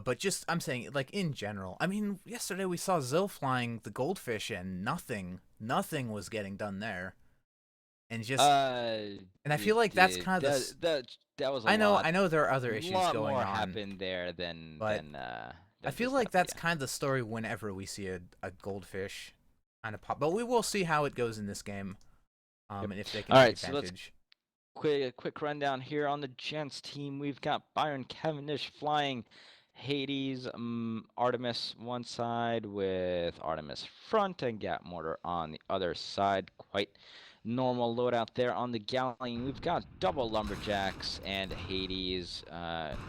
But just I'm saying, like in general. I mean, yesterday we saw Zill flying the goldfish, and nothing was getting done there. And just, Uh, and I it feel like that's did kind of the. that was a I know there are other issues lot going more on, happened there than but I feel just that. like But that's yeah. kind of the story whenever we see a goldfish kind of pop. But we will see how it goes in this game, Yep. and if they can All take right, so let's advantage. quick rundown here on the Gents team. We've got Byron Cavendish flying Hades, Artemis one side with Artemis front and Gat Mortar on the other side. Quite normal loadout there on the Galleon. We've got double Lumberjacks and Hades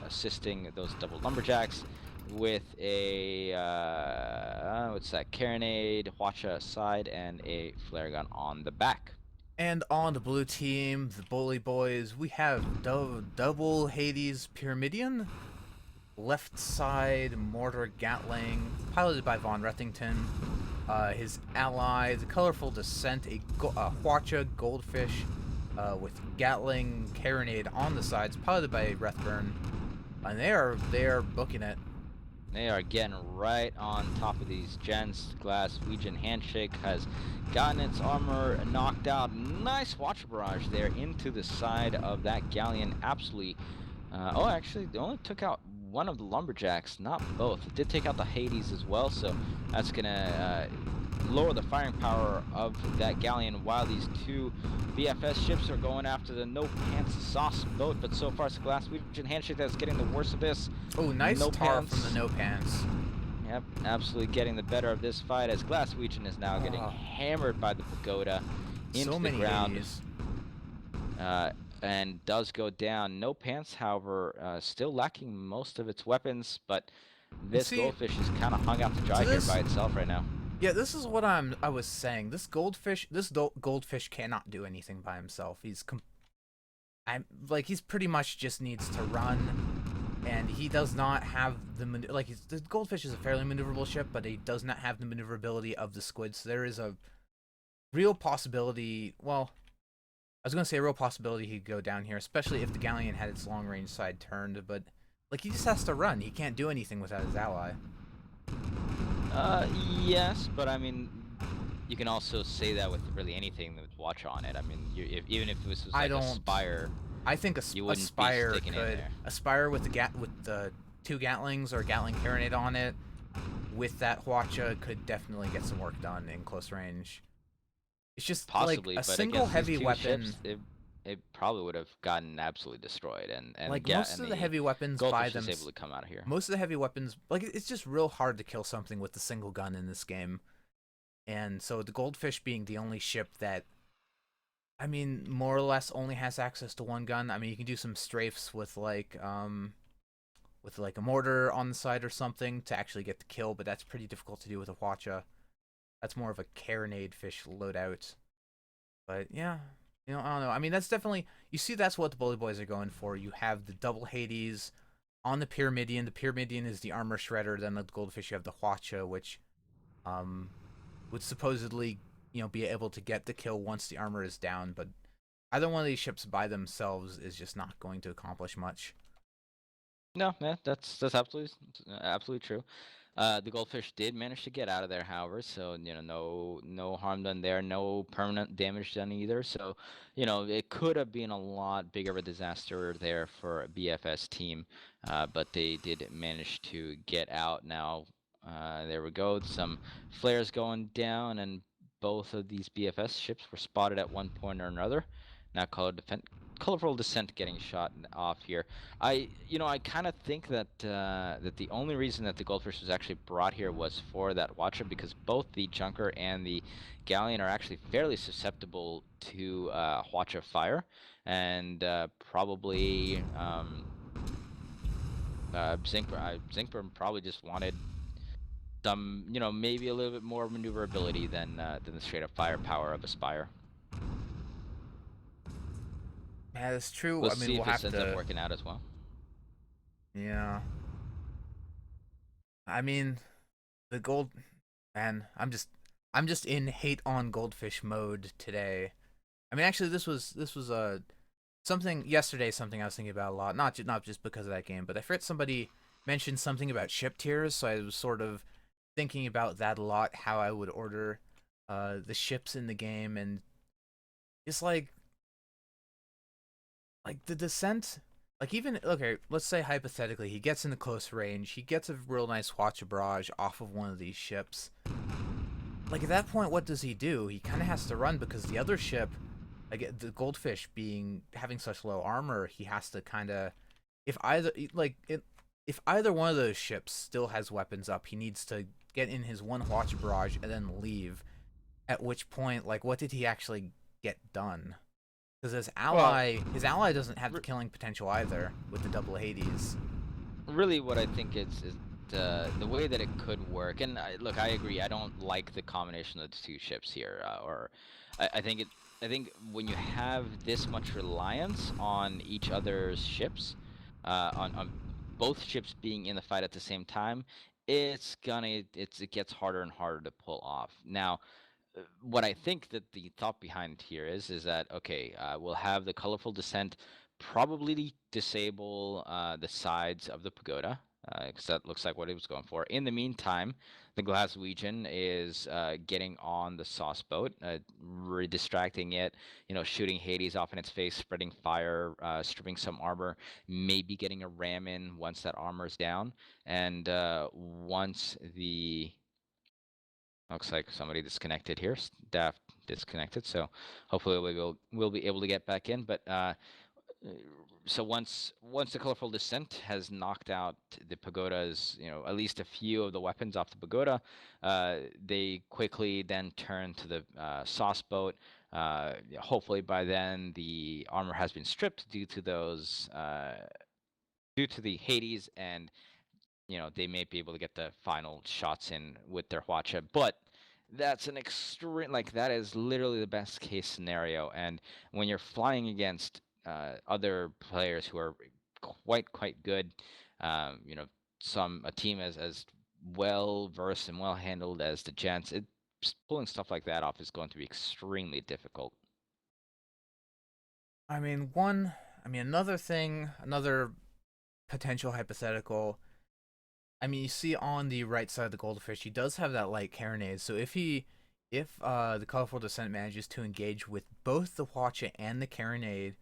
assisting those double Lumberjacks with a what's that? Carronade, Hwacha side, and a flare gun on the back. And on the blue team, the Bully Boys, we have double Hades Pyramidion, left side Mortar Gatling, piloted by Von Rethington. His ally, the Colorful Descent, a Hwacha Goldfish with Gatling Carronade on the sides, piloted by Rethburn. And they are booking it. They are getting right on top of these Gens. Glass Legion Handshake has gotten its armor knocked out. Nice Watcher Barrage there into the side of that Galleon. Absolutely. Oh, actually, they only took out one of the Lumberjacks, not both. It did take out the Hades as well, so that's going to lower the firing power of that Galleon while these two BFS ships are going after the No Pants Sauce boat. But so far, it's Glass Legion Handshake that's getting the worst of this. Oh, nice No tar from the Pants. No Pants. Yep, absolutely getting the better of this fight as Glass Legion is now getting hammered by the Pagoda So into the many ground. Hades. And does go down. No Pants, however, still lacking most of its weapons, but And this see, goldfish is kind of hung out to dry so here this by itself right now. Yeah, this is what I was saying. This goldfish cannot do anything by himself. I'm like he's pretty much just needs to run, and he does not have the goldfish is a fairly maneuverable ship, but he does not have the maneuverability of the squid. So there is a real possibility. Well, I was gonna say a real possibility he'd go down here, especially if the galleon had its long range side turned. But like he just has to run. He can't do anything without his ally. Yes, but I mean, you can also say that with really anything with watch on it. I mean, even if this was I like a don't. Spire, I think you a wouldn't be Spire sticking in could there. a Spire with the two Gatlings or Gatling Carronade on it with that Hwacha could definitely get some work done in close range. It's just like Possibly, a but single against these heavy two weapon. ships, it probably would have gotten absolutely destroyed, and Like get most and of the the heavy weapons by goldfish them, is able to come out of here. most of the heavy weapons like it's just real hard to kill something with the single gun in this game. And so the Goldfish being the only ship that I mean more or less only has access to one gun. I mean you can do some strafes with like a mortar on the side or something to actually get the kill, but that's pretty difficult to do with a Hwacha. That's more of a carronade fish loadout. But yeah, I don't know. I mean, that's definitely you see that's what the Bully Boys are going for. You have the double Hades on the Pyramidion. The Pyramidion is the armor shredder. Then the Goldfish, you have the Hwacha, which um would supposedly be able to get the kill once the armor is down. But either one of these ships by themselves is just not going to accomplish much. No, yeah, that's absolutely true. The goldfish did manage to get out of there, however, so no harm done there, no permanent damage done either. So, it could have been a lot bigger of a disaster there for a BFS team, but they did manage to get out. Now, there we go. Some flares going down, and both of these BFS ships were spotted at one point or another. Now, colorful descent getting shot off here. I kind of think that that the only reason that the goldfish was actually brought here was for that watcher, because both the junker and the galleon are actually fairly susceptible to watcher fire, and probably Zinkburn probably just wanted some, maybe a little bit more maneuverability than the straight up firepower of a Spire. Yeah, that's true. We'll I mean, see we'll if this have ends up to. working out as well. Yeah. I mean, the gold. Man, I'm just in hate on goldfish mode today. I mean, actually, this was something yesterday. Something I was thinking about a lot. Not just because of that game, but I forget somebody mentioned something about ship tiers, so I was sort of thinking about that a lot, how I would order the ships in the game, and it's like the descent. Like even okay, let's say hypothetically he gets into close range, he gets a real nice watch barrage off of one of these ships. Like at that point, what does he do? He kind of has to run because the other ship, like the goldfish being having such low armor, he has to kind of if either like it if either one of those ships still has weapons up, he needs to get in his one watch barrage and then leave. At which point, like, what did he actually get done? Because Well, his ally doesn't have the killing potential either with the double Hades. really what I think is the way that it could work. And look, I agree. I don't like the combination of the two ships here. Or I think it. I think when you have this much reliance on each other's ships, on both ships being in the fight at the same time, it gets harder and harder to pull off. Now, what I think that the thought behind here is that okay, we'll have the colorful descent probably disable the sides of the pagoda because that looks like what it was going for. In the meantime, the Glaswegian is getting on the sauce boat, distracting it, shooting Hades off in its face, spreading fire, stripping some armor, maybe getting a ram in once that armor's down, and once the looks like somebody disconnected here. Staff disconnected, so hopefully we'll be able to get back in. But so once the colorful descent has knocked out the pagoda's, at least a few of the weapons off the pagoda, they quickly then turn to the sauce boat. Hopefully by then the armor has been stripped due to those due to the Hades, and they may be able to get the final shots in with their Hwacha, but that's an extreme, like, that is literally the best case scenario. And when you're flying against other players who are quite good, a team as well versed and well handled as the Gents, pulling stuff like that off is going to be extremely difficult. I mean, another potential hypothetical. I mean, you see on the right side of the goldfish, he does have that light carronade. So if the colorful descent manages to engage with both the Hwacha and the carronade,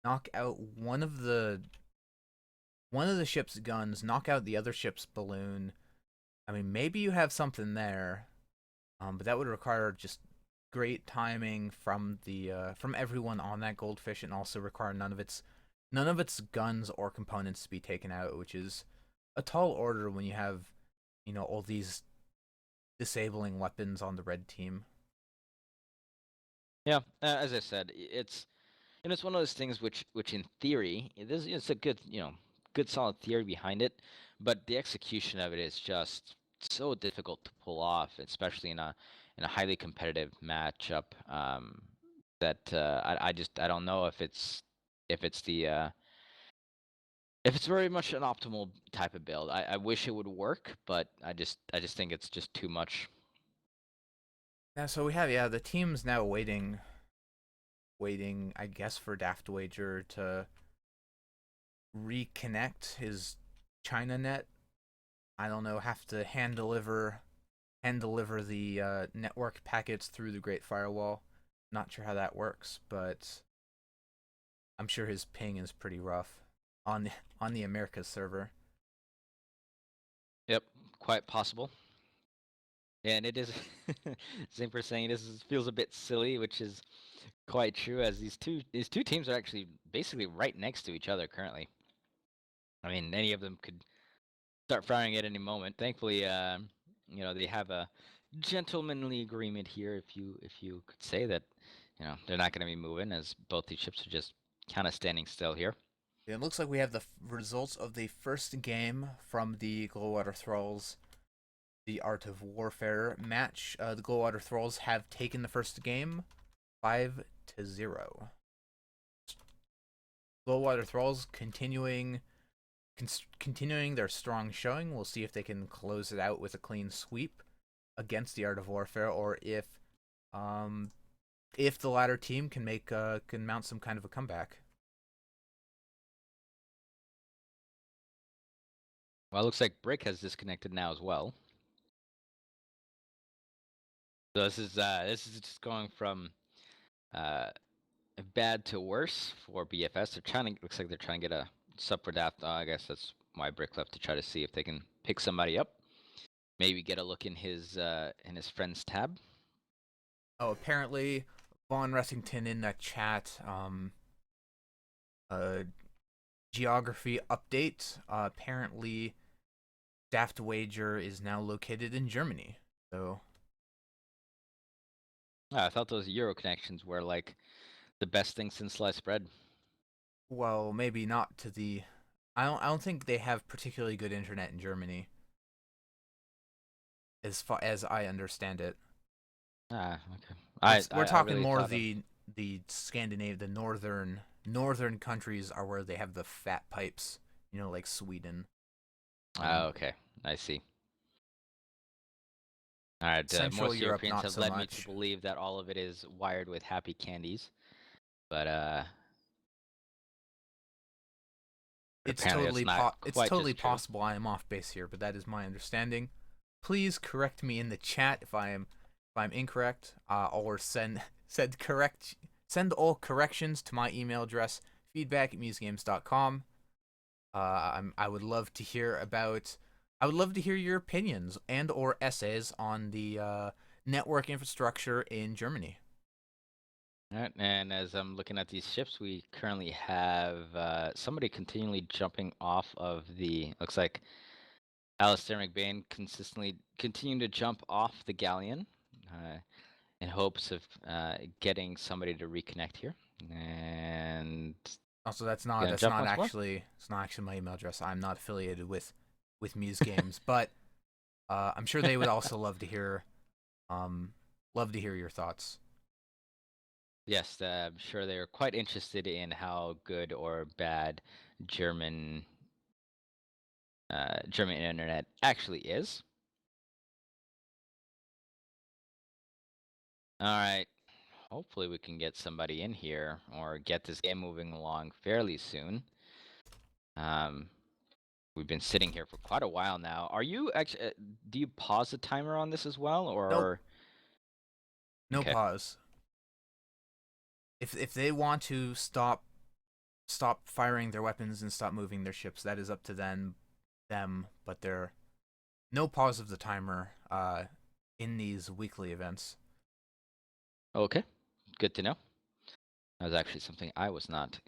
knock out one of the ship's guns, knock out the other ship's balloon. I mean, maybe you have something there, but that would require just great timing from everyone on that goldfish, and also require none of its guns or components to be taken out, which is a tall order when you have all these disabling weapons on the red team. Yeah, as I said, it's one of those things which in theory it's a good good solid theory behind it, but the execution of it is just so difficult to pull off, especially in a highly competitive matchup. That I don't know if it's the if it's very much an optimal type of build. I wish it would work, but I just think it's just too much. Yeah, so we have the team's now waiting I guess for Daft Wager to reconnect his China net. I don't know, have to hand deliver the network packets through the Great Firewall. Not sure how that works, but I'm sure his ping is pretty rough on the Americas server. Yep, quite possible. Yeah, and it is same for saying feels a bit silly, which is quite true, as these two teams are actually basically right next to each other currently. I mean, any of them could start firing at any moment. Thankfully, they have a gentlemanly agreement here, if you could say that, they're not going to be moving, as both these ships are just kind of standing still here. It looks like we have the results of the first game from the Glowwater Thralls, the Art of Warfare match. The Glowwater Thralls have taken the first game 5-0. Glowwater Thralls continuing their strong showing. We'll see if they can close it out with a clean sweep against the Art of Warfare, or um if the latter team can mount some kind of a comeback. Well, it looks like Brick has disconnected now as well. So this is just going from uh, bad to worse for BFS. They're trying to looks like they're trying to get a sub for Daft. I guess that's why Brick left to try to see if they can pick somebody up. Maybe get a look in his friends tab. Oh, apparently Vaughn Ressington in that chat. Uh, geography update. Apparently, Daft Wager is now located in Germany. So, I thought those Euro connections were like the best thing since sliced bread. well, maybe not to the. I don't think they have particularly good internet in Germany, as far as I understand it. Okay. We're I talking really more thought of. the Scandinavia, the northern countries are where they have the fat pipes. You know, like Sweden. Okay. I see. All right. Central Most Europe, Europeans not have so led me to much. believe that all of it is wired with happy candies, but apparently that's not It's quite totally just true. possible I am off base here, but that is my understanding. Please correct me in the chat if I'm incorrect, or send all corrections to my email address feedback@musegames.com. I would love to hear about. I would love to hear your opinions and or essays on the network infrastructure in Germany. All right, and as I'm looking at these ships, we currently have somebody continually jumping off of the. Looks like Alistair McBain consistently continuing to jump off the galleon in hopes of getting somebody to reconnect here, and Also, gonna jump once more. it's not actually my email address. I'm not affiliated with Muse Games, but I'm sure they would also um love to hear your thoughts. Yes, I'm sure they're quite interested in how good or bad German German internet actually is. All right. Hopefully we can get somebody in here or get this game moving along fairly soon. Um, we've been sitting here for quite a while now. Are you actually? Do you pause the timer on this as well, Nope, or no okay? pause. If they want to stop firing their weapons and stop moving their ships, that is up to them. But there no pause of the timer in these weekly events. Okay, good to know. That was actually something I was not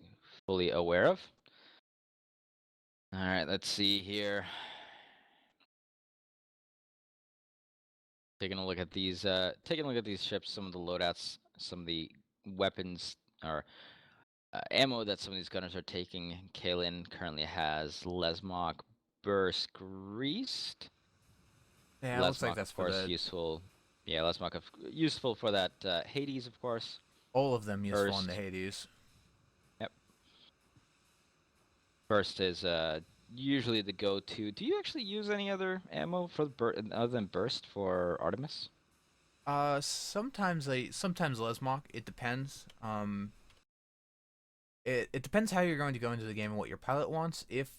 fully aware of. All right, let's see here. Taking a look at these ships, some of the loadouts, some of the weapons or ammo that some of these gunners are taking. Kalen currently has Lesmok Burst Greased. Yeah, it looks like Lesmok, that's of for course, the useful. Yeah, Lesmok useful for that Hades, of course. all of them useful in the Burst. Hades. Yep. Burst is usually the go-to. Do you actually use any other ammo for other than Burst for Artemis? Sometimes Lesmok. It depends. It depends how you're going to go into the game and what your pilot wants. If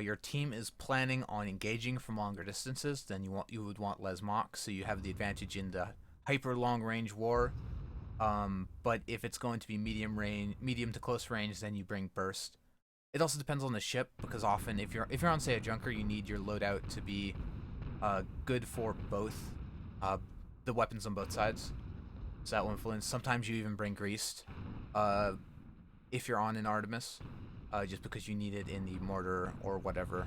your team is planning on engaging from longer distances, then you would want Lesmok, so you have the advantage in the hyper long range war. But if it's going to be medium to close range, then you bring burst. It also depends on the ship because often if you're on say a junker, you need your loadout to be good for both uh, the weapons on both sides. So that will influence. Sometimes you even bring greased uh, if you're on an Artemis, just because you need it in the mortar or whatever.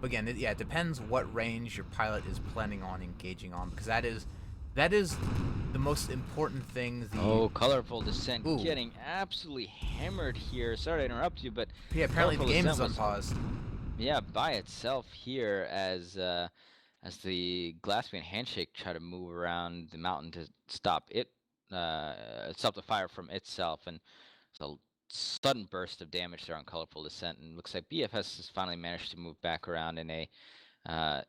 But again, it depends what range your pilot is planning on engaging on, because that is the most important thing. The Oh, Colorful Descent ooh getting absolutely hammered here. Sorry to interrupt you, but yeah, apparently the Colorful game Descent is was, unpaused. yeah, by itself here as the Glassman handshake try to move around the mountain to stop the fire from itself, and it's a sudden burst of damage there on Colorful Descent, and looks like BFS has finally managed to move back around in a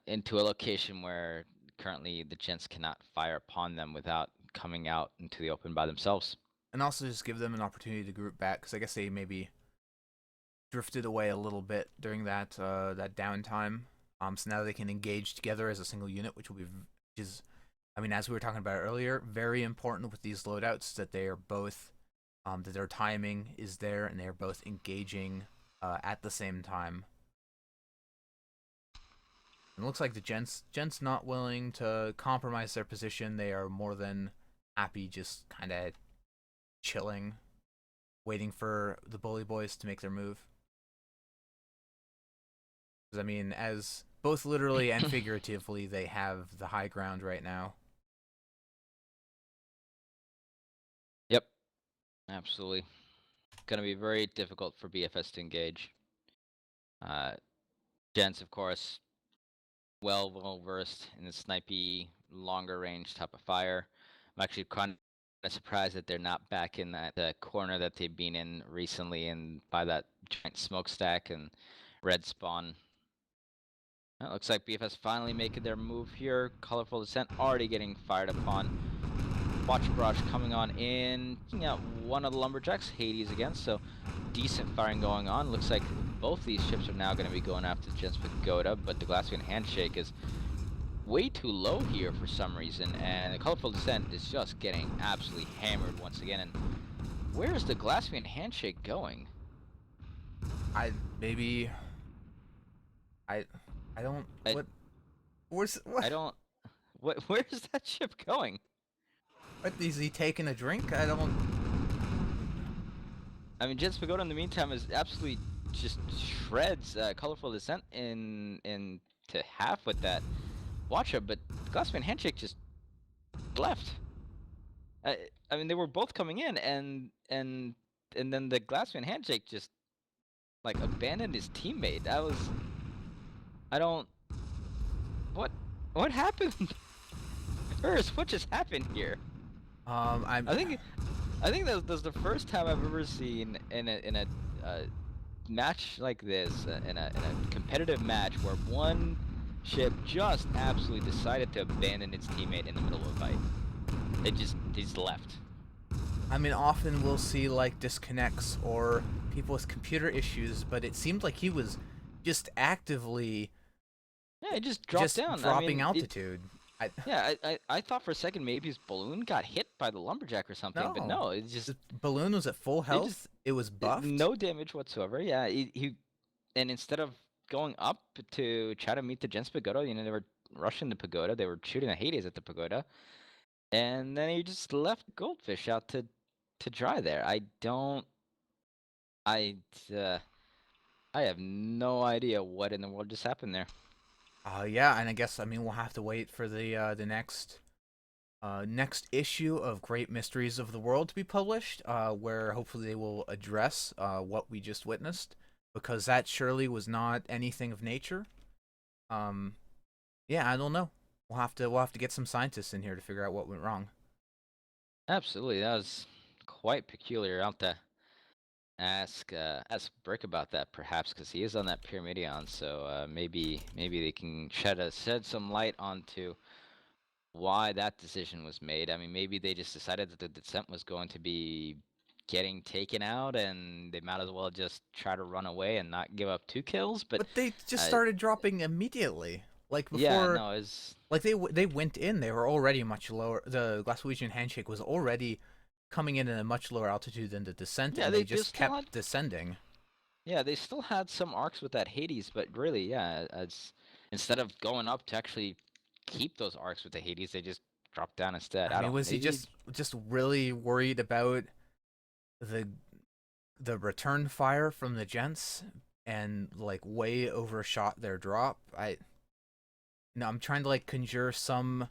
into a location where currently the Gents cannot fire upon them without coming out into the open by themselves. And also just give them an opportunity to group back, because I guess they maybe drifted away a little bit during that downtime. So now they can engage together as a single unit, which will be which is, I mean, as we were talking about earlier, very important with these loadouts that they are both that their timing is there and they are both engaging at the same time. And it looks like the gents not willing to compromise their position. They are more than happy, just kind of chilling, waiting for the bully boys to make their move. Because I mean, as both literally and figuratively, they have the high ground right now. Yep, absolutely. Gonna be very difficult for BFS to engage. Gents, of course, well versed in the snipey, longer range type of fire. I'm actually kind of surprised that they're not back in that corner that they've been in recently, and by that giant smokestack and red spawn. It looks like BFS finally making their move here. Colorful Descent already getting fired upon. Watch Barrage coming on in. Yeah, one of the Lumberjacks, Hades again, so decent firing going on. Looks like both these ships are now going to be going after Gents Pagoda, but the Glasswing Handshake is way too low here for some reason, and the Colorful Descent is just getting absolutely hammered once again. And where is the Glasswing Handshake going? Maybe I don't where's what I don't. Where is that ship going? what is he taking a drink? I don't. I mean, Gents Pagoda in the meantime is absolutely just shreds Colorful Descent in to half with that Watcher, but Glassman Handshake just left. I mean, they were both coming in, and then the Glassman Handshake just like abandoned his teammate. I don't. What happened? Urz, what just happened here? I'm. I think that was the first time I've ever seen in a match like this, in a competitive match, where one ship just absolutely decided to abandon its teammate in the middle of a fight. They just left. I mean, often we'll see like disconnects or people with computer issues, but it seemed like he was just actively Yeah, it just dropped down. dropping altitude. Yeah, I thought for a second maybe his balloon got hit by the lumberjack or something, but no, it just the balloon was at full health. It was buffed. no damage whatsoever. Yeah, he and instead of going up to try to meet the Gents Pagoda, they were rushing the pagoda. They were shooting the Hades at the pagoda, and then he just left Goldfish out to dry there. I I have no idea what in the world just happened there. Yeah, and I guess we'll have to wait for the next issue of Great Mysteries of the World to be published, where hopefully they will address what we just witnessed, because that surely was not anything of nature. Yeah, I don't know. We'll have to get some scientists in here to figure out what went wrong. Absolutely, that was quite peculiar. I'll have to ask Brick about that perhaps, because he is on that Pyramidion, so maybe they can shed some light onto why that decision was made. I mean, maybe they just decided that the descent was going to be getting taken out, and they might as well just try to run away and not give up 2 kills. But they just started dropping immediately, like before. Yeah, no, it's like they went in. They were already much lower. The Glaswegian Handshake was already coming in at a much lower altitude than the descent, and they just kept descending. Yeah, they still had some arcs with that Hades, but really, yeah, instead of going up to actually keep those arcs with the Hades, they just dropped down instead. I mean, was he just really worried about the return fire from the Gents and like way overshot their drop? I'm trying to like conjure some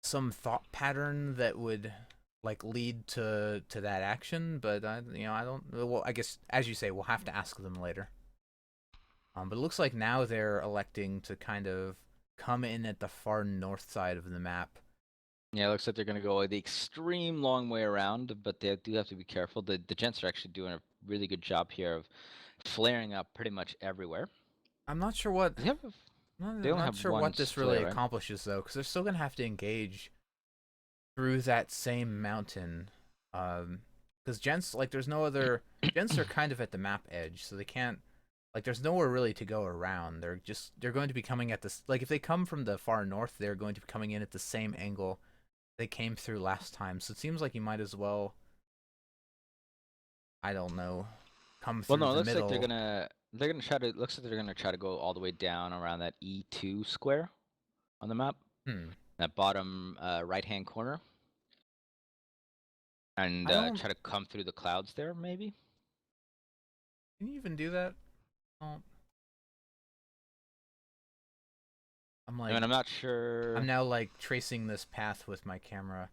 thought pattern that would like lead to that action, but I don't. Well, I guess as you say, we'll have to ask them later. But it looks like now they're electing to kind of come in at the far north side of the map. Yeah, it looks like they're gonna go the extreme long way around, but they do have to be careful. The Gents are actually doing a really good job here of flaring up pretty much everywhere. I'm not sure what. They don't have sure one what this really right? accomplishes though, because they're still gonna have to engage through that same mountain. Because Because Gents, like, there's no other. Gents are kind of at the map edge, so they can't. Like, there's nowhere really to go around. They're going to be coming at this. Like, if they come from the far north, they're going to be coming in at the same angle they came through last time. So it seems like you might as well. I don't know. Come Well, through no, it the looks like middle. they're gonna try to looks like they're gonna try to go all the way down around that E2 square on the map, Hmm. that bottom right-hand corner, and I don't. try to come through the clouds there, maybe. Can you even do that? Oh, I'm I like. mean, I'm not I'm sure. now like tracing this path with my camera.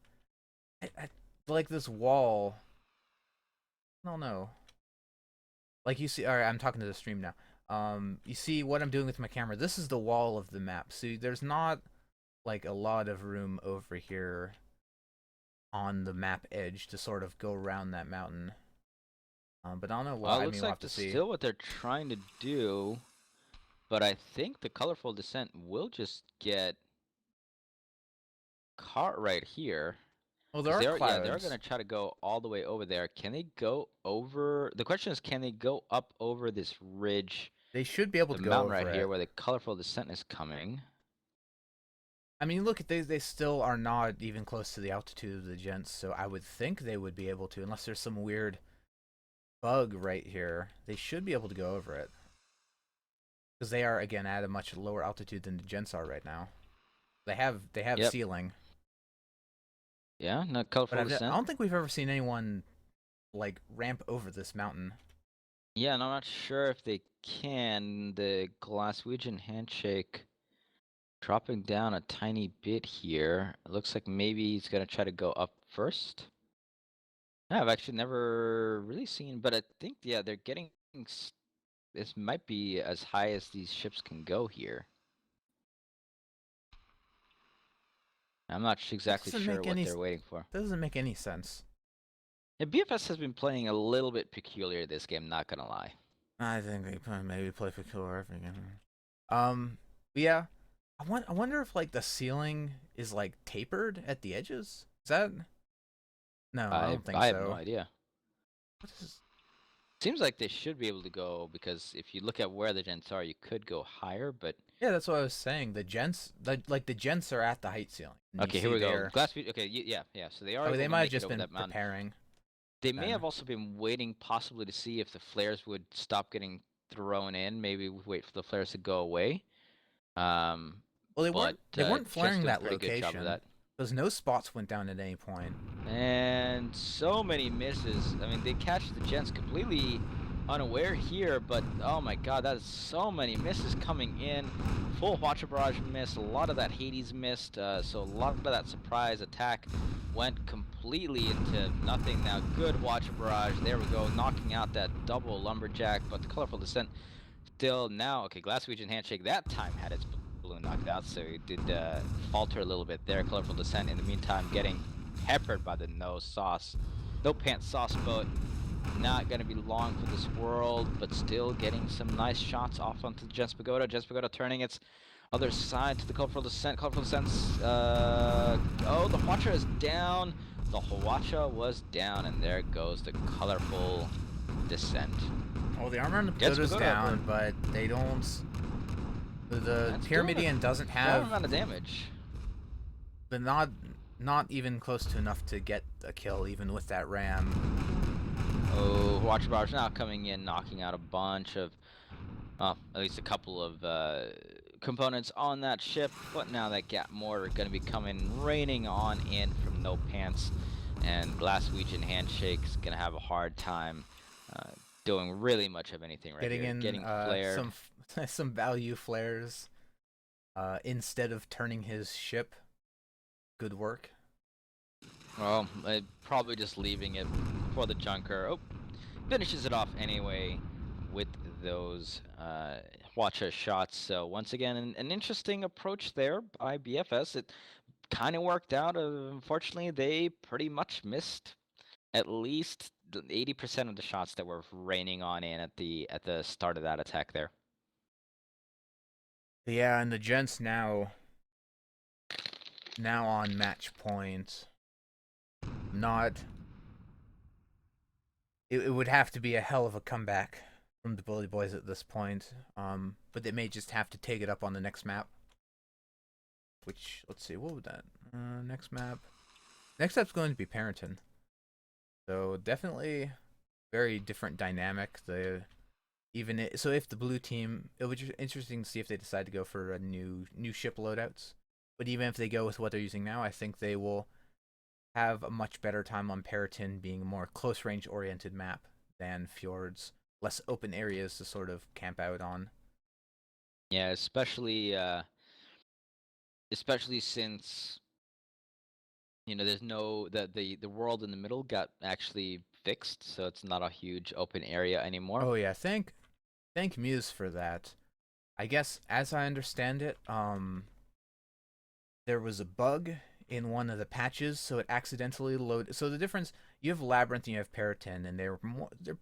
I like this wall. I don't know. Like you see, all right, I'm talking to the stream now. You see what I'm doing with my camera. This is the wall of the map. See, there's not like a lot of room over here on the map edge to sort of go around that mountain. But I don't know Well, why. it I looks mean, we'll like have to that's see. still what they're trying to do, but I think the colorful descent will just get caught right here. Oh, there Because are they're clouds. gonna try to go all the way over there. Can they go over? The question is, can they go up over this ridge, They should be able the to go mountain right over here, it. where the colorful descent is coming? I mean, look at they still are not even close to the altitude of the gents, so I would think they would be able to, unless there's some weird bug right here. They should be able to go over it. Because they are again at a much lower altitude than the gents are right now. They have Yep. ceiling, Yeah, not but colorful I descent. don't think we've ever seen anyone like ramp over this mountain. Yeah, and I'm not sure if they can. The Glaswegian handshake dropping down a tiny bit here. It looks like maybe he's gonna try to go up first. Yeah, I've actually never really seen, but I think yeah, they're getting. This might be as high as these ships can go here. I'm not That exactly doesn't sure make what any they're waiting for. doesn't make any sense. Yeah, BFS has been playing a little bit peculiar this game, not gonna lie. I think they maybe play for killer again. But yeah, I wonder if like the ceiling is like tapered at the edges. Is that? No, I don't think I have no so. idea. What is? Seems like they should be able to go because if you look at where the gents are, you could go higher, but Yeah, that's what I was saying. The gents are at the height ceiling. And you okay, here see we go. there. Okay, yeah, yeah. So they are Oh, they able to might have make it just over been that mountain. preparing. They may Then. have also been waiting possibly to see if the flares would stop getting thrown in. Maybe wait for the flares to go away. Um, Well, but they weren't Jets flaring doing a that pretty good job of location that. because no spots went down at any point. And so many misses. I mean, they catch the Gents completely unaware here, but oh my god, that is so many misses coming in. Full Watcher Barrage missed, a lot of that Hades missed, so a lot of that surprise attack went completely into nothing. Now, good Watcher Barrage, there we go, knocking out that double Lumberjack, but the Colorful Descent still now, okay, Glass Region Handshake that time had its balloon knocked out, so it did falter a little bit there. Colorful Descent in the meantime getting peppered by the no sauce, no pants sauce boat. Not going to be long for this world, but still getting some nice shots off onto Gents Pagoda. Gents Pagoda turning its other side to the Colorful Descent. Colorful Descent's, oh, the Hwacha is down. The Hwacha was down, and there goes the Colorful Descent. Well, the armor on the Gents pagoda's Pagoda down, but they don't. The that's doing Pyramidion a doesn't fair have amount of damage. the not even close to enough to get a kill, even with that ram. Oh, Watcher Bar's now coming in, knocking out a bunch of, well, at least a couple of components on that ship. But now that Gat Mortar going to be coming, raining on in from No Pants. And Glaswegian Handshake's going to have a hard time doing really much of anything right Getting here. in Getting flared. some value flares instead of turning his ship. Good work. Well, probably just leaving it for the junker. Oh, finishes it off anyway with those Hwacha shots. So once again, an interesting approach there by BFS. It kind of worked out. Unfortunately, they pretty much missed at least 80% of the shots that were raining on in at the start of that attack there. Yeah, and the gents now on match point. Not it would have to be a hell of a comeback from the Bully Boys at this point. But they may just have to take it up on the next map. Which, let's see, what would that? Next map. Next map's going to be Parenton. So definitely very different dynamic. So if the blue team, it would be interesting to see if they decide to go for a new ship loadouts. But even if they go with what they're using now, I think they will have a much better time on Parenton being a more close range oriented map than Fjords, less open areas to sort of camp out on. Yeah, especially since there's no the world in the middle got actually fixed, so it's not a huge open area anymore. Oh yeah, thank Muse for that. I guess as I understand it, there was a bug in one of the patches, so it accidentally loaded. So the difference, you have Labyrinth and you have Parenton, and they're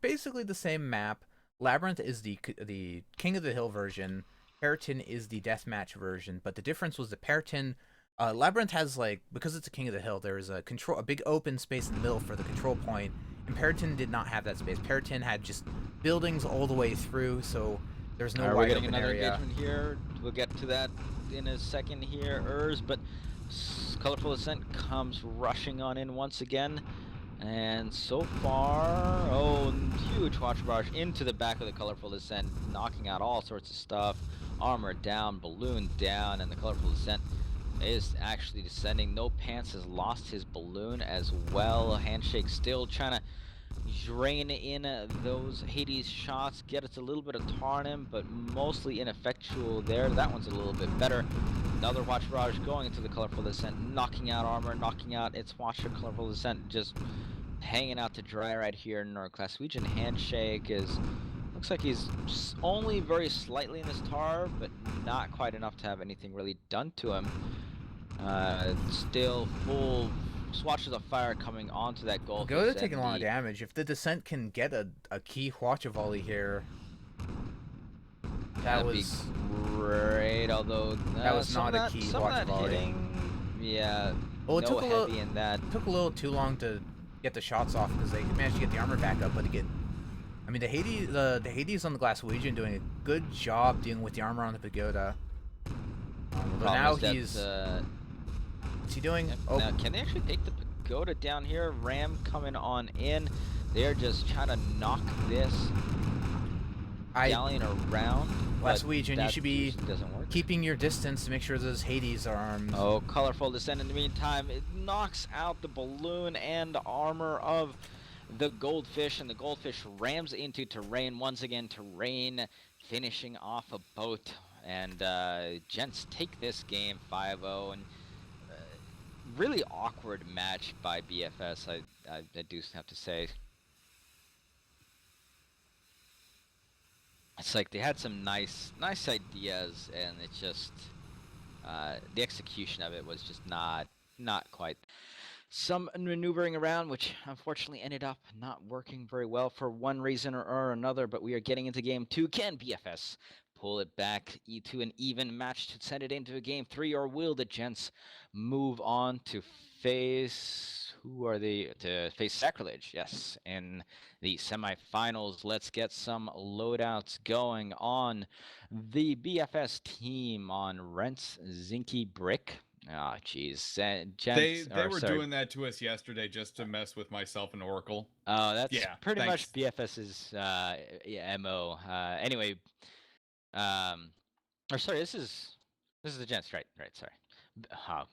basically the same map. Labyrinth is the King of the Hill version. Parenton is the deathmatch version, but the difference was the Parenton. Labyrinth has because it's a King of the Hill, there is a big open space in the middle for the control point, and Parenton did not have that space. Parenton had just buildings all the way through, so there's no wide open another area. Engagement here. We'll get to that in a second here, Urz, but Colorful Ascent comes rushing on in once again. And so far, huge watch barrage into the back of the Colorful Descent, knocking out all sorts of stuff. Armor down, balloon down, and the Colorful Descent is actually descending. No Pants has lost his balloon as well. Handshake still trying to drain in those Hades shots, get us a little bit of tar on him, but mostly ineffectual there. That one's a little bit better. Another Watch Barrage going into the Colorful Descent, knocking out armor, knocking out its Watcher. Colorful Descent just hanging out to dry right here in our Glaswegian. Handshake looks like he's only very slightly in this tar, but not quite enough to have anything really done to him. Still full swatches of fire coming onto that gold. Pagoda taking a lot of damage. If the Descent can get a key Hwacha volley here, that'd be great. Although that was not a key Hwacha volley. Yeah. Well, it took a little too long to get the shots off because they managed to get the armor back up, but again, I mean the Hades on the Glaswegian doing a good job dealing with the armor on the Pagoda. Now he's what's he doing? Now, can they actually take the Pagoda down here? Ram coming on in. They're just trying to knock this galleon around. Glaswegian, you should be keeping your distance to make sure those Hades are armed. Oh, Colorful Descent in the meantime. It knocks out the balloon and armor of the Goldfish, and the Goldfish rams into Terrain once again. Terrain finishing off a boat, and Gents take this game 5-0, and really awkward match by BFS, I do have to say. It's like they had some nice ideas, and it's just the execution of it was just not quite. Some maneuvering around, which unfortunately ended up not working very well for one reason or another. But we are getting into game 2. Can BFS pull it back to an even match to send it into a game 3, or will the Gents move on to face face Sacrilege? Yes, in the semifinals. Let's get some loadouts going on the BFS team on Rents Zinky Brick. Oh, jeez. They were doing that to us yesterday just to mess with myself and Oracle. Oh, that's pretty much BFS's MO. Anyway, or sorry, this is the Gents, right, sorry.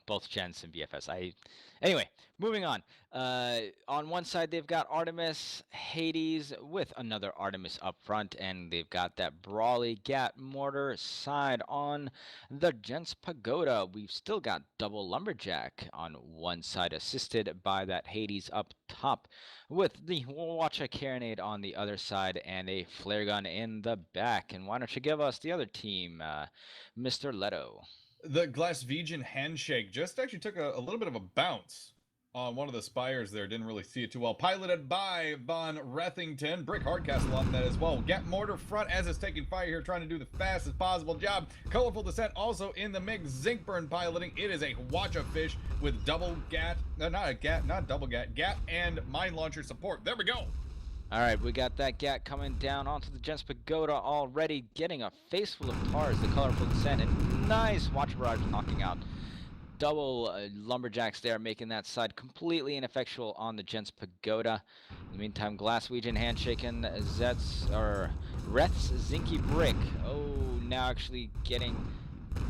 Both Gents and BFS. Anyway, moving on. On one side, they've got Artemis, Hades with another Artemis up front, and they've got that Brawly Gat Mortar side on the Gents Pagoda. We've still got double Lumberjack on one side, assisted by that Hades up top, with the Hwacha Carronade on the other side, and a flare gun in the back. And why don't you give us the other team, Mr. Leto? The Glaswegian Handshake just actually took a little bit of a bounce on one of the spires there. Didn't really see it too well. Piloted by Von Rethington. Brick Hardcastle on that as well. Gat Mortar front as it's taking fire here, trying to do the fastest possible job. Colorful Descent also in the mix. Zinkburn piloting. It is a Hwacha fish with double Gat. Not double Gat. Gat and mine launcher support. There we go. All right, we got that Gat coming down onto the Gents Pagoda already, getting a face full of tars, the colorful descent, and nice watch barrage knocking out. Double lumberjacks there, making that side completely ineffectual on the Gents Pagoda. In the meantime, Glaswegian handshaking Reth's Zinky Brick. Oh, now actually getting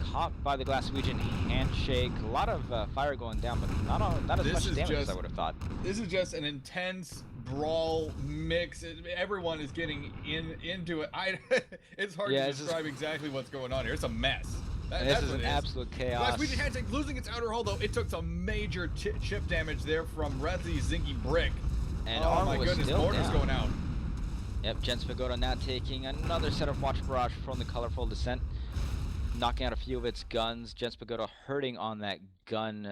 caught by the Glaswegian handshake. A lot of fire going down, but not as much damage as I would have thought. This is just an intense brawl mix. Everyone is getting into it. It's hard to describe exactly what's going on here. It's a mess. This is an absolute chaos. Glaswegian handshake losing its outer hull, though. It took some major chip damage there from Rethy's Zinky Brick. And oh my goodness, mortar's going out. Yep, Gents Pagoda now taking another set of watch barrage from the colorful descent, knocking out a few of its guns. Gents Pagoda hurting on that gun,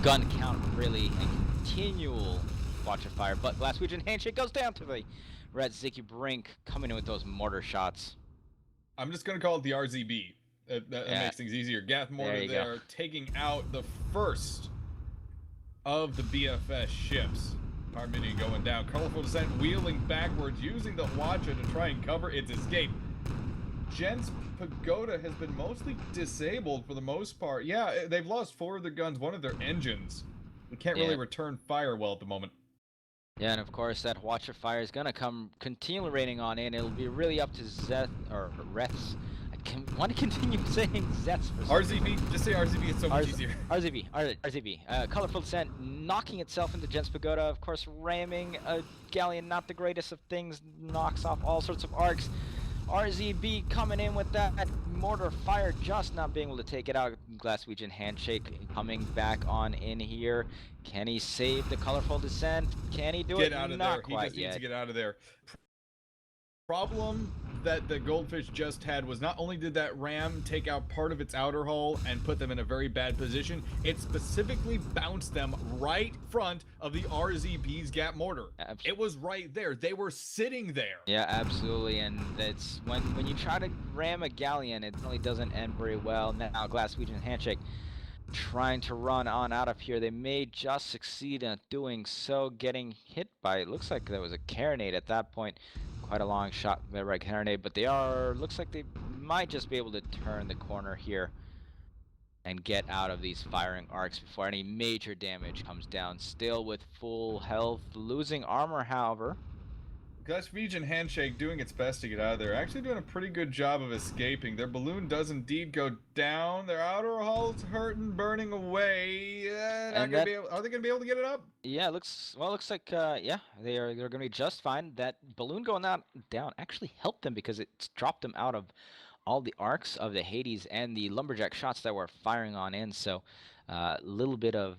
gun count really, and continual watch of fire. But Glaswegian handshake goes down to the Red Zinky Brink, coming in with those mortar shots. I'm just going to call it the RZB. That makes things easier. Gath Mortar there taking out the first of the BFS ships. Harmony going down. Colorful Descent wheeling backwards, using the Hwacha to try and cover its escape. Gents Pagoda has been mostly disabled for the most part. Yeah, they've lost 4 of their guns, 1 of their engines. We can't really return fire well at the moment. Yeah, and of course that watch of fire is gonna come continually raining on in. It'll be really up to Reth's. I want to continue saying Zets for some RZB, reason. just say RZB, it's so much easier. RZB. Colorful Descent knocking itself into Gents Pagoda, of course ramming a galleon, not the greatest of things, knocks off all sorts of arcs. RZB coming in with that mortar fire, just not being able to take it out. Glaswegian handshake coming back on in here. Can he save the colorful descent? Can he do it? Get out of not there. Quite he just yet. needs to get out of there. Problem that the Goldfish just had was not only did that ram take out part of its outer hull and put them in a very bad position, it specifically bounced them right front of the RZB's Gat mortar. It was right there. They were sitting there. Yeah, absolutely, and that's when you try to ram a galleon, it really doesn't end very well. Now Glaswegian handshake trying to run on out of here. They may just succeed in doing so, getting hit by, it looks like there was a carronade at that point. Quite a long shot by Red Carronade, but looks like they might just be able to turn the corner here and get out of these firing arcs before any major damage comes down. Still with full health, losing armor, however. Glaswegian handshake doing its best to get out of there. Actually doing a pretty good job of escaping. Their balloon does indeed go down. Their outer hull's hurting, burning away. Are they gonna be able to get it up? Yeah, looks like yeah, they're gonna be just fine. That balloon going down actually helped them because it dropped them out of all the arcs of the Hades and the lumberjack shots that were firing on in. So a little bit of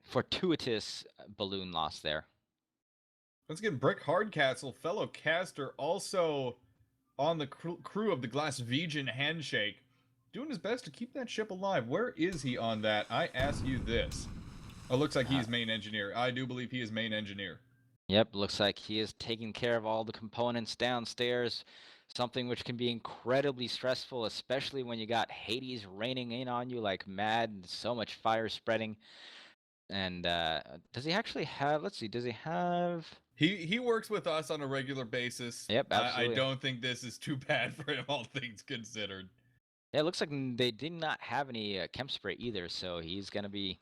fortuitous balloon loss there. Once again, Brick Hardcastle, fellow caster, also on the crew of the Glaswegian handshake, doing his best to keep that ship alive. Where is he on that? I ask you this. Oh, looks like he's main engineer. I do believe he is main engineer. Yep, looks like he is taking care of all the components downstairs, something which can be incredibly stressful, especially when you got Hades raining in on you like mad and so much fire spreading. And does he actually have, let's see, does he have... He works with us on a regular basis. Yep, absolutely. I don't think this is too bad for him, all things considered. Yeah, it looks like they did not have any chem spray either, so he's going to be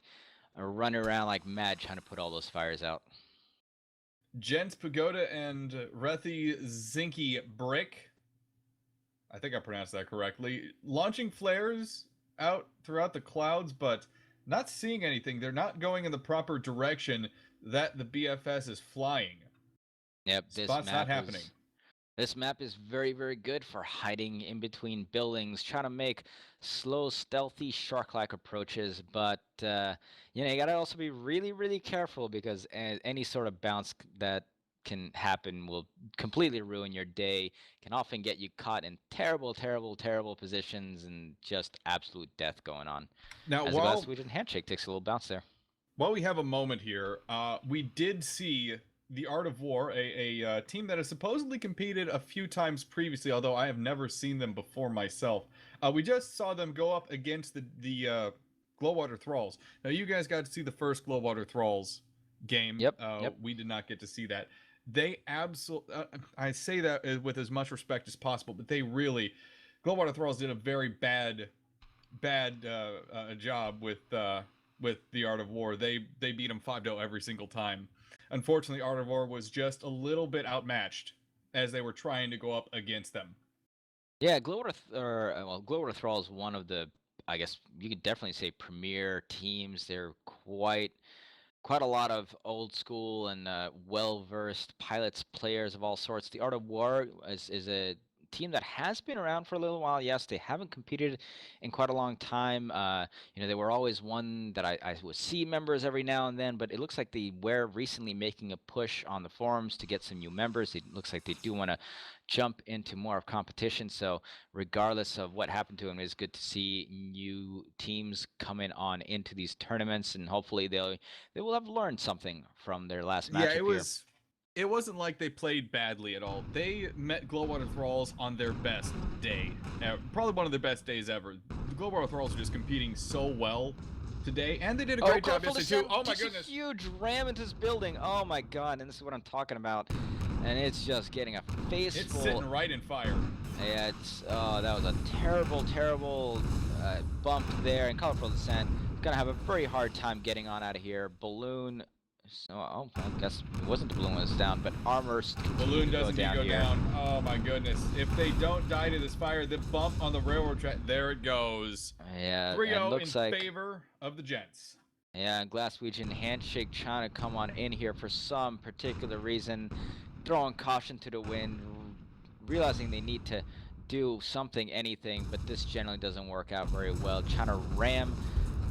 running around like mad trying to put all those fires out. Gents Pagoda and Rethy Zinky Brick, I think I pronounced that correctly, launching flares out throughout the clouds, but not seeing anything. They're not going in the proper direction that the BFS is flying. Yep, Spot's not happening. This map is very, very good for hiding in between buildings, trying to make slow, stealthy, shark-like approaches. But, you gotta also be really, really careful because any sort of bounce that can happen will completely ruin your day, can often get you caught in terrible, terrible, terrible positions and just absolute death going on. Now, As while the Glaswegian handshake takes a little bounce there. While we have a moment here, we did see the Art of War, a team that has supposedly competed a few times previously, although I have never seen them before myself. We just saw them go up against the Glowwater Thralls. Now, you guys got to see the first Glowwater Thralls game. Yep. Yep. We did not get to see that. They absolutely, I say that with as much respect as possible, but they really, Globewater Thralls did a very bad job with the Art of War. They beat them 5-0 every single time. Unfortunately, Art of War was just a little bit outmatched as they were trying to go up against them. Yeah, Globewater Thrall is one of the, I guess you could definitely say, premier teams. They're quite a lot of old school and well-versed pilots, players of all sorts. The Art of War is a team that has been around for a little while. Yes, they haven't competed in quite a long time. They were always one that I would see members every now and then, but it looks like they were recently making a push on the forums to get some new members. It looks like they do want to jump into more of competition. So regardless of what happened to them, it's good to see new teams coming on into these tournaments, and hopefully they will have learned something from their last matchup here. It wasn't like they played badly at all. They met Globewater Thralls on their best day. Probably one of their best days ever. The Globewater Thralls are just competing so well today, and they did a great job yesterday too. Oh my goodness. A huge ram into this building. Oh my god, and this is what I'm talking about. And it's just getting a face It's full. sitting right in fire. Yeah, that was a terrible bump there, and Colorful Descent is gonna have a very hard time getting on out of here. Balloon. So, I guess it wasn't the balloon was down, but armor. Balloon doesn't go down. Oh my goodness! If they don't die to this fire, the bump on the railroad track, there it goes. Yeah, 3-0 in favor of the Gents. Yeah, Glaswegian Handshake trying to come on in here for some particular reason, throwing caution to the wind, realizing they need to do something, anything, but this generally doesn't work out very well. Trying to ram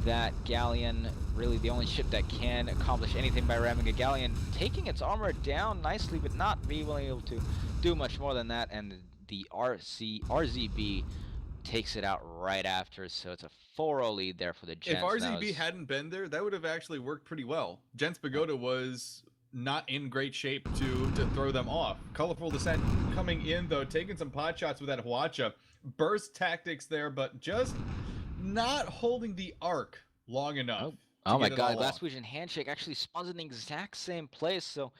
that galleon, really the only ship that can accomplish anything by ramming a galleon, taking its armor down nicely, but not being able to do much more than that, and the RZB takes it out right after, so it's a 4-0 lead there for the Gents. If RZB hadn't been there, that would have actually worked pretty well. Gents Pagoda was not in great shape to throw them off. Colorful Descent coming in, though, taking some pot shots with that Hwacha. Burst tactics there, but just not holding the arc long enough. Oh my god, Glaswegian Handshake actually spawns in the exact same place, so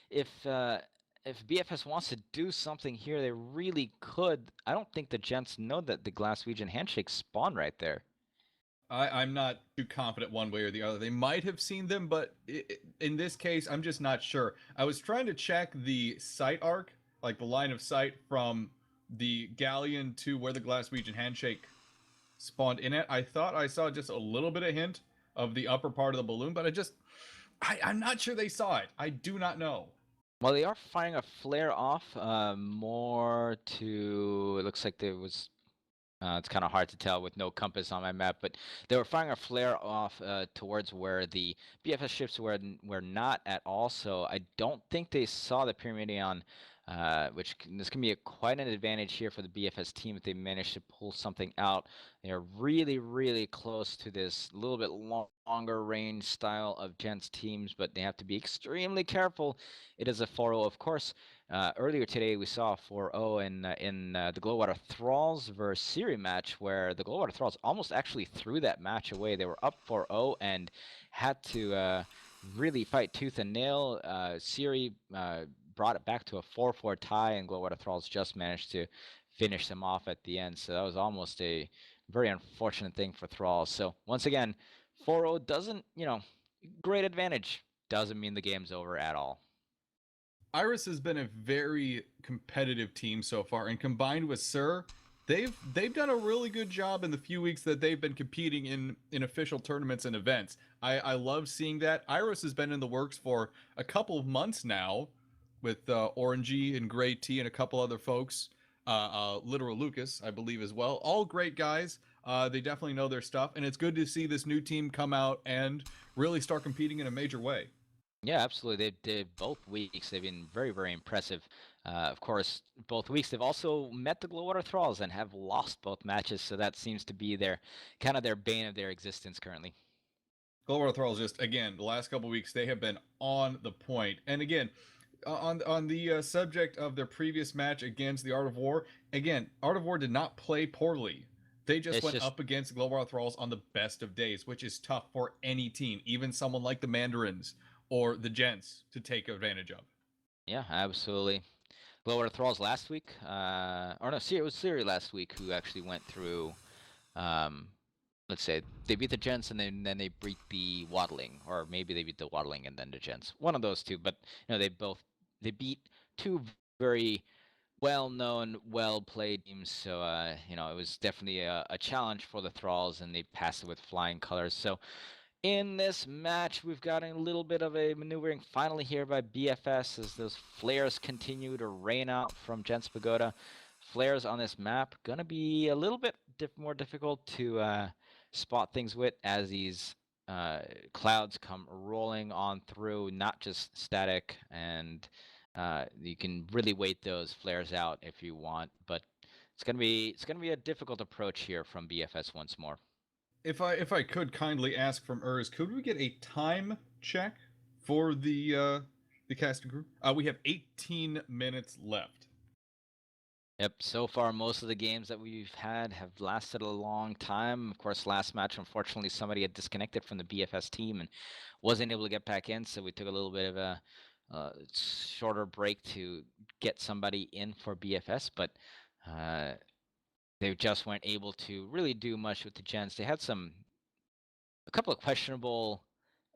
if BFS wants to do something here, they really could. I don't think the Gents know that the Glaswegian Handshake spawned right there. I'm not too confident one way or the other. They might have seen them, but in this case, I'm just not sure. I was trying to check the sight arc, like the line of sight from the galleon to where the Glaswegian Handshake spawned in it. I thought I saw just a little bit of hint of the upper part of the balloon, but I'm not sure they saw it. I do not know. Well, they are firing a flare off, more to, it looks like there was, it's kind of hard to tell with no compass on my map, but they were firing a flare off towards where the BFS ships were not at all, so I don't think they saw the Pyramidion, this can be quite an advantage here for the BFS team if they manage to pull something out. They are really, really close to this little bit longer range style of Gents teams, but they have to be extremely careful. It is a 4-0, of course. Earlier today, we saw a 4-0 in the Globewater Thralls versus Siri match, where the Globewater Thralls almost actually threw that match away. They were up 4-0 and had to really fight tooth and nail. Siri brought it back to a 4-4 tie, and Globewater Thralls just managed to finish them off at the end. So that was almost a very unfortunate thing for Thralls. So once again, 4-0 doesn't, great advantage. Doesn't mean the game's over at all. Iris has been a very competitive team so far, and combined with Sir, they've done a really good job in the few weeks that they've been competing in official tournaments and events. I love seeing that. Iris has been in the works for a couple of months now, with Orangey and Gray T and a couple other folks, Literal Lucas, I believe, as well. All great guys. They definitely know their stuff, and it's good to see this new team come out and really start competing in a major way. Yeah, absolutely. They did both weeks. They've been very, very impressive. Of course, both weeks they've also met the Globewater Thralls and have lost both matches, so that seems to be their bane of their existence currently. Globewater Thralls, just again, the last couple of weeks they have been on the point. And again, on the subject of their previous match against the Art of War, again, Art of War did not play poorly. They just went up against Globewater Thralls on the best of days, which is tough for any team, even someone like the Mandarins or the Gents to take advantage of. Yeah, absolutely. Lower Thralls last week, or no, it was Siri last week who actually went through. Um, let's say they beat the Gents and then they beat the Waddling, or maybe they beat the Waddling and then the Gents. One of those two, but they beat two very well-known, well-played teams. So it was definitely a challenge for the Thralls, and they passed it with flying colors. So in this match, we've got a little bit of a maneuvering finally here by BFS as those flares continue to rain out from Gents Pagoda. Flares on this map gonna be a little bit more difficult to spot things with as these clouds come rolling on through, not just static, and you can really wait those flares out if you want, but it's gonna be a difficult approach here from BFS once more. If I could kindly ask from Urz, could we get a time check for the casting crew? We have 18 minutes left. Yep, so far most of the games that we've had have lasted a long time. Of course, last match, unfortunately, somebody had disconnected from the BFS team and wasn't able to get back in, so we took a little bit of a shorter break to get somebody in for BFS, but they just weren't able to really do much with the Gents. They had a couple of questionable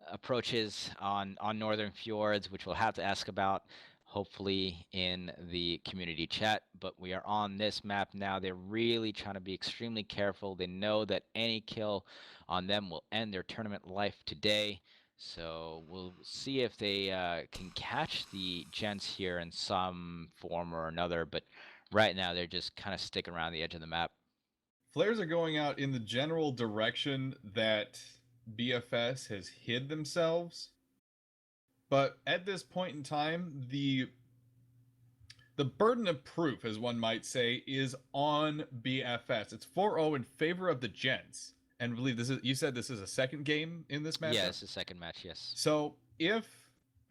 approaches on Northern Fjords, which we'll have to ask about hopefully in the community chat. But we are on this map now. They're really trying to be extremely careful. They know that any kill on them will end their tournament life today. So we'll see if they can catch the Gents here in some form or another. But right now, they're just kind of sticking around the edge of the map. Flares are going out in the general direction that BFS has hid themselves. But at this point in time, the burden of proof, as one might say, is on BFS. It's 4-0 in favor of the Gents. And I believe you said this is a second game in this match? Yeah, it's the second match, yes. So if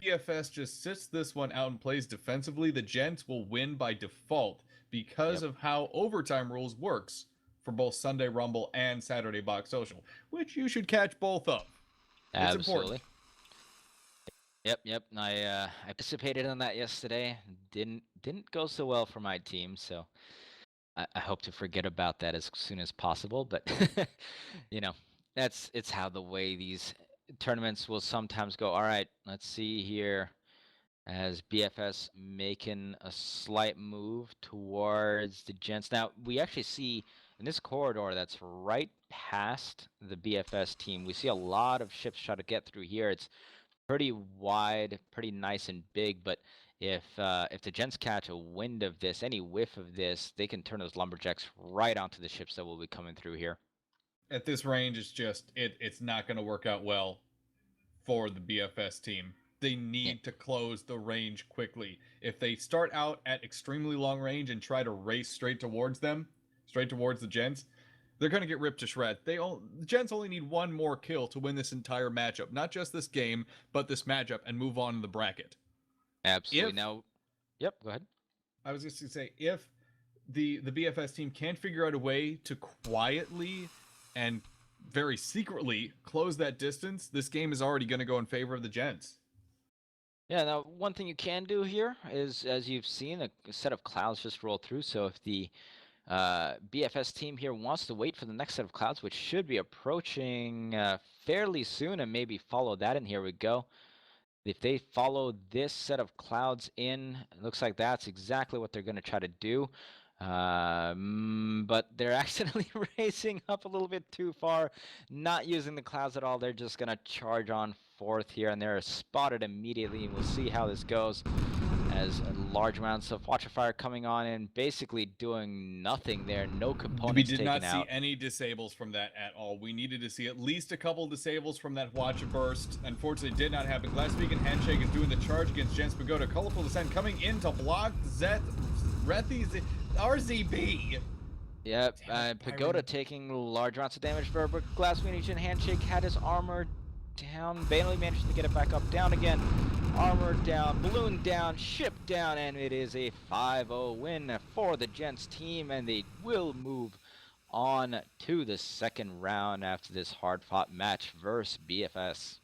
BFS just sits this one out and plays defensively, the Gents will win by default because of how overtime rules works for both Sunday Rumble and Saturday Box Social, which you should catch both of. It's Absolutely. important. Yep. I participated in that yesterday. Didn't go so well for my team, so I hope to forget about that as soon as possible. But it's how the way these tournaments will sometimes go. All right, let's see here. As BFS making a slight move towards the Gents. Now we actually see in this corridor that's right past the BFS team. We see a lot of ships try to get through here. It's pretty wide, pretty nice and big, but if the Gents catch a wind of this, any whiff of this, they can turn those lumberjacks right onto the ships that will be coming through here. At this range, it's not going to work out well for the BFS team. They need to close the range quickly. If they start out at extremely long range and try to race straight towards the Gents, they're going to get ripped to shreds. The Gents only need one more kill to win this entire matchup. Not just this game, but this matchup, and move on to the bracket. Absolutely. Yep, go ahead. I was just going to say, if the BFS team can figure out a way to quietly and very secretly close that distance, this game is already going to go in favor of the Gents. Yeah, now one thing you can do here is, as you've seen, a set of clouds just roll through. So if the BFS team here wants to wait for the next set of clouds, which should be approaching fairly soon, and maybe follow that in, here we go. If they follow this set of clouds in, it looks like that's exactly what they're going to try to do. But they're accidentally racing up a little bit too far, not using the clouds at all. They're just going to charge on forth here, and they're spotted immediately. And we'll see how this goes as large amounts of Watcher Fire coming on and basically doing nothing there. No components taken out. We did not see any disables from that at all. We needed to see at least a couple disables from that Watcher Burst. Unfortunately, it did not happen. Glassbeak and Handshake is doing the charge against Gents Pagoda. Colorful Descent coming in to block Rethy's RZB. Yep, Pagoda taking large amounts of damage there, but Glassbeak and Handshake had his armor down, barely managed to get it back up, down again, armor down, balloon down, ship down, and it is a 5-0 win for the Gents team, and they will move on to the second round after this hard-fought match versus BFS.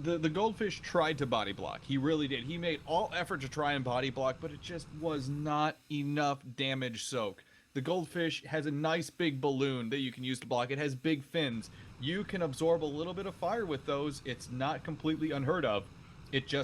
The goldfish tried to body block. He really did. He made all effort to try and body block, but it just was not enough damage soak. The goldfish has a nice big balloon that you can use to block. It has big fins. You can absorb a little bit of fire with those. It's not completely unheard of. It just